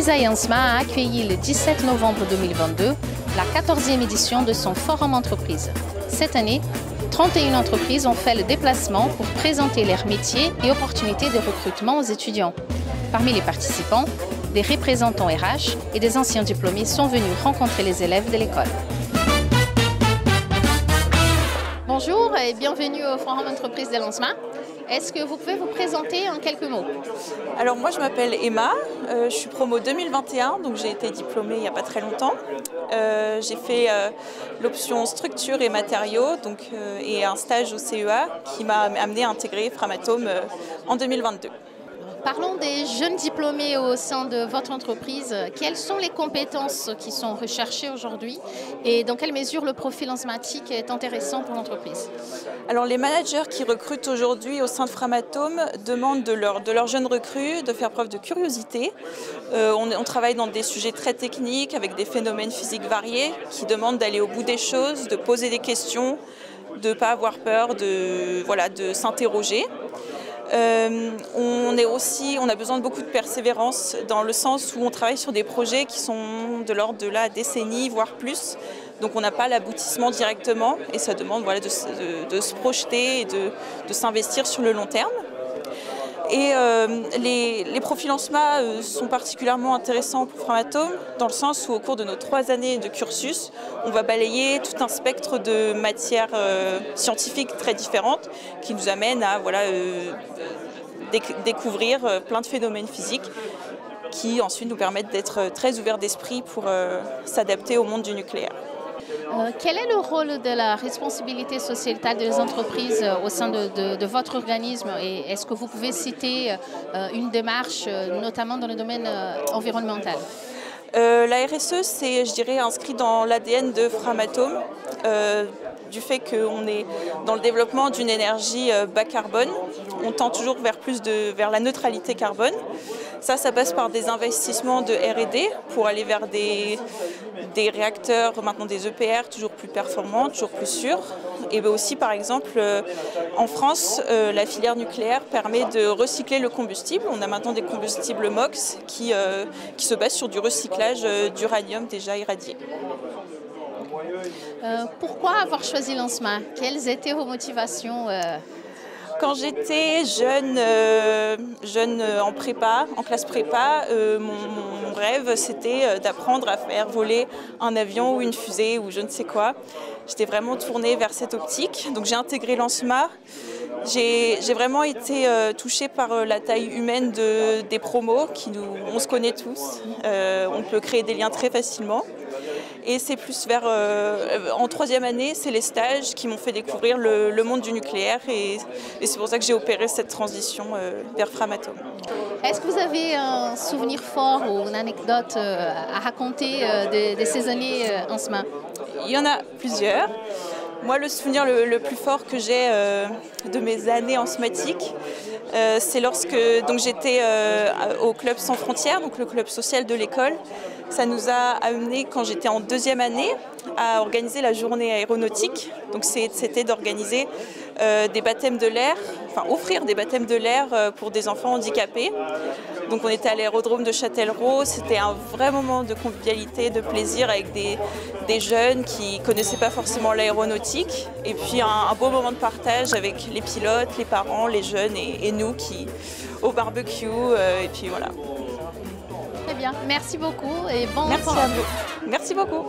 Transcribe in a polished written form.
l'ESA et ANSMA a accueilli le 17 novembre 2022 la 14e édition de son Forum Entreprise. Cette année, 31 entreprises ont fait le déplacement pour présenter leurs métiers et opportunités de recrutement aux étudiants. Parmi les participants, des représentants RH et des anciens diplômés sont venus rencontrer les élèves de l'école. Bonjour et bienvenue au Forum Entreprise de l'ANSMA. Est-ce que vous pouvez vous présenter en quelques mots? Alors moi je m'appelle Emma, je suis promo 2021, donc j'ai été diplômée il n'y a pas très longtemps. J'ai fait l'option structure et matériaux et un stage au CEA qui m'a amené à intégrer Framatome en 2022. Parlons des jeunes diplômés au sein de votre entreprise. Quelles sont les compétences qui sont recherchées aujourd'hui et dans quelle mesure le profil informatique est intéressant pour l'entreprise? Alors les managers qui recrutent aujourd'hui au sein de Framatome demandent de leurs jeunes recrues de faire preuve de curiosité. On travaille dans des sujets très techniques avec des phénomènes physiques variés qui demandent d'aller au bout des choses, de poser des questions, de ne pas avoir peur, de s'interroger. On a besoin de beaucoup de persévérance dans le sens où on travaille sur des projets qui sont de l'ordre de la décennie, voire plus. Donc on n'a pas l'aboutissement directement et ça demande de se projeter et de s'investir sur le long terme. Et les profils ANSMA sont particulièrement intéressants pour Framatome dans le sens où au cours de nos 3 années de cursus, on va balayer tout un spectre de matières scientifiques très différentes qui nous amènent à découvrir plein de phénomènes physiques qui ensuite nous permettent d'être très ouverts d'esprit pour s'adapter au monde du nucléaire. Quel est le rôle de la responsabilité sociétale des entreprises au sein de votre organisme et est-ce que vous pouvez citer une démarche, notamment dans le domaine environnemental? La RSE, c'est, je dirais, inscrit dans l'ADN de Framatome, du fait qu'on est dans le développement d'une énergie bas carbone. On tend toujours vers la neutralité carbone. Ça passe par des investissements de R&D pour aller vers des réacteurs, maintenant des EPR, toujours plus performants, toujours plus sûrs. Et aussi, par exemple, en France, la filière nucléaire permet de recycler le combustible. On a maintenant des combustibles MOX qui se basent sur du recyclage d'uranium déjà irradié. Pourquoi avoir choisi l'ANSMA? Quelles étaient vos motivations? Quand j'étais jeune en prépa, en classe prépa, mon rêve c'était d'apprendre à faire voler un avion ou une fusée ou je ne sais quoi. J'étais vraiment tournée vers cette optique, donc j'ai intégré l'ANSMA. J'ai vraiment été touchée par la taille humaine des promos, on se connaît tous, on peut créer des liens très facilement. Et c'est plus en 3e année, c'est les stages qui m'ont fait découvrir le monde du nucléaire et c'est pour ça que j'ai opéré cette transition vers Framatome. Est-ce que vous avez un souvenir fort ou une anecdote à raconter de ces années ANSMA? Il y en a plusieurs. Moi, le souvenir le plus fort que j'ai de mes années ANSMatiques, c'est lorsque j'étais au Club Sans Frontières, donc le club social de l'école. Ça nous a amené, quand j'étais en 2e année, à organiser la journée aéronautique. Donc c'était d'organiser des baptêmes de l'air, enfin offrir des baptêmes de l'air pour des enfants handicapés. Donc on était à l'aérodrome de Châtellerault, c'était un vrai moment de convivialité, de plaisir avec des jeunes qui ne connaissaient pas forcément l'aéronautique. Et puis un beau moment de partage avec les pilotes, les parents, les jeunes et nous au barbecue. Et puis voilà. Très bien, merci beaucoup et bon Merci à vous. Merci beaucoup.